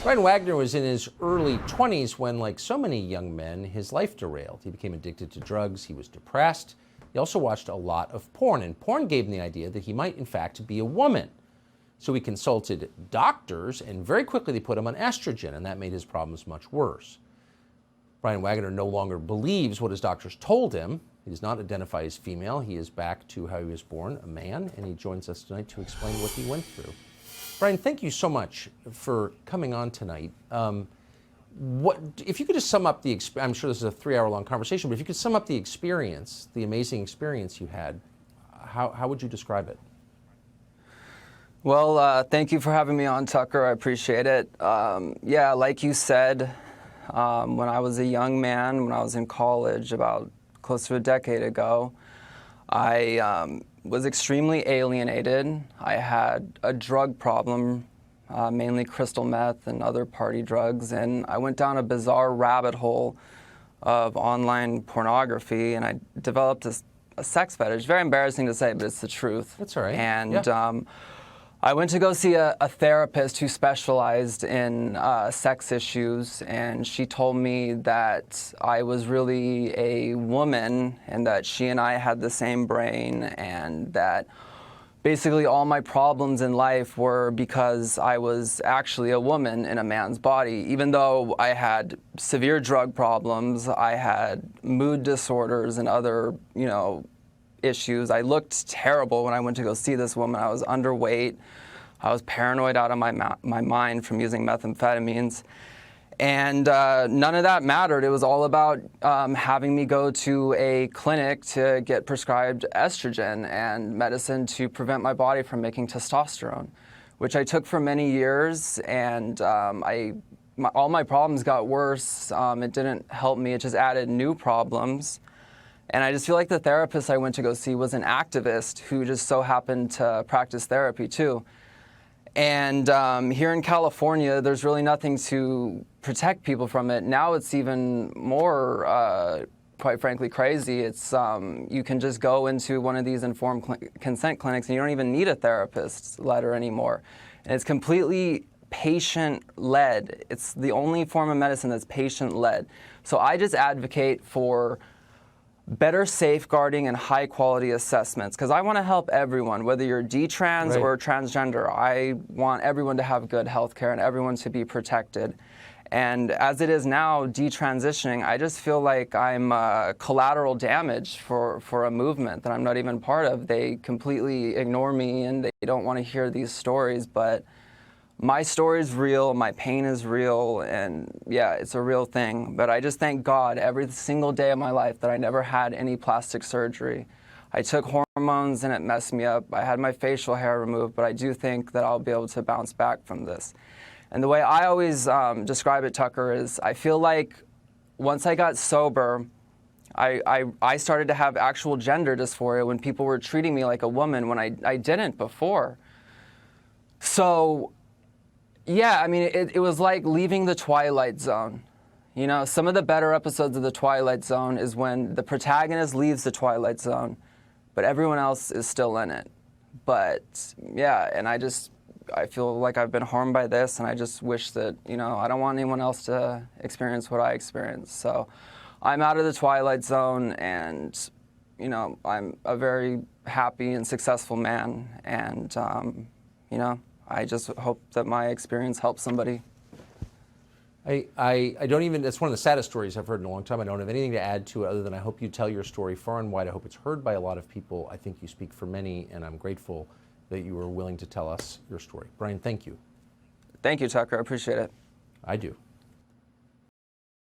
Brian Wagoner was in his early 20s when, like so many young men, his life derailed. He became addicted to drugs, he was depressed. He also watched a lot of porn, and porn gave him the idea that he might, in fact, be a woman. So he consulted doctors, and very quickly they put him on estrogen, and that made his problems much worse. Brian Wagoner no longer believes what his doctors told him. He does not identify as female. He is back to how he was born, a man, and he joins us tonight to explain what he went through. Brian, thank you so much for coming on tonight. If you could just sum up I'm sure this is a 3-hour-long conversation, but if you could sum up the experience, the amazing experience you had, how would you describe it? Well, thank you for having me on, Tucker. I appreciate it. Yeah, like you said, when I was a young man, when I was in college about close to a decade ago, I was extremely alienated. I had a drug problem, mainly crystal meth and other party drugs, and I went down a bizarre rabbit hole of online pornography, and I developed a sex fetish. Very embarrassing to say, but it's the truth. That's all right. And yeah. I went to go see a therapist who specialized in sex issues, and she told me that I was really a woman and that she and I had the same brain, and that basically all my problems in life were because I was actually a woman in a man's body. Even though I had severe drug problems, I had mood disorders and other, issues. I looked terrible when I went to go see this woman. I was underweight. I was paranoid out of my mind from using methamphetamines. And none of that mattered. It was all about having me go to a clinic to get prescribed estrogen and medicine to prevent my body from making testosterone, which I took for many years. And all my problems got worse. It didn't help me. It just added new problems. And I just feel like the therapist I went to go see was an activist who just so happened to practice therapy too. And here in California, there's really nothing to protect people from it. Now it's even more, quite frankly, crazy. It's you can just go into one of these informed consent clinics and you don't even need a therapist's letter anymore. And it's completely patient-led. It's the only form of medicine that's patient-led. So I just advocate for better safeguarding and high-quality assessments, because I want to help everyone, whether you're detrans or transgender. I want everyone to have good health care and everyone to be protected. And as it is now, detransitioning, I just feel like I'm collateral damage for a movement that I'm not even part of. They completely ignore me and they don't want to hear these stories, but my story is real, my pain is real, and yeah, it's a real thing. But I just thank God every single day of my life that I never had any plastic surgery. I took hormones and it messed me up. I had my facial hair removed, but I do think that I'll be able to bounce back from this. And the way I always describe it, Tucker, is I feel like once I got sober, I started to have actual gender dysphoria when people were treating me like a woman when I didn't before. So yeah, I mean, it was like leaving the Twilight Zone. Some of the better episodes of the Twilight Zone is when the protagonist leaves the Twilight Zone, but everyone else is still in it. But yeah, and I feel like I've been harmed by this, and I just wish that, I don't want anyone else to experience what I experienced. So I'm out of the Twilight Zone, and, I'm a very happy and successful man, and, I just hope that my experience helps somebody. I don't even, that's one of the saddest stories I've heard in a long time. I don't have anything to add to it other than I hope you tell your story far and wide. I hope it's heard by a lot of people. I think you speak for many, and I'm grateful that you were willing to tell us your story. Brian, thank you. Thank you, Tucker. I appreciate it. I do.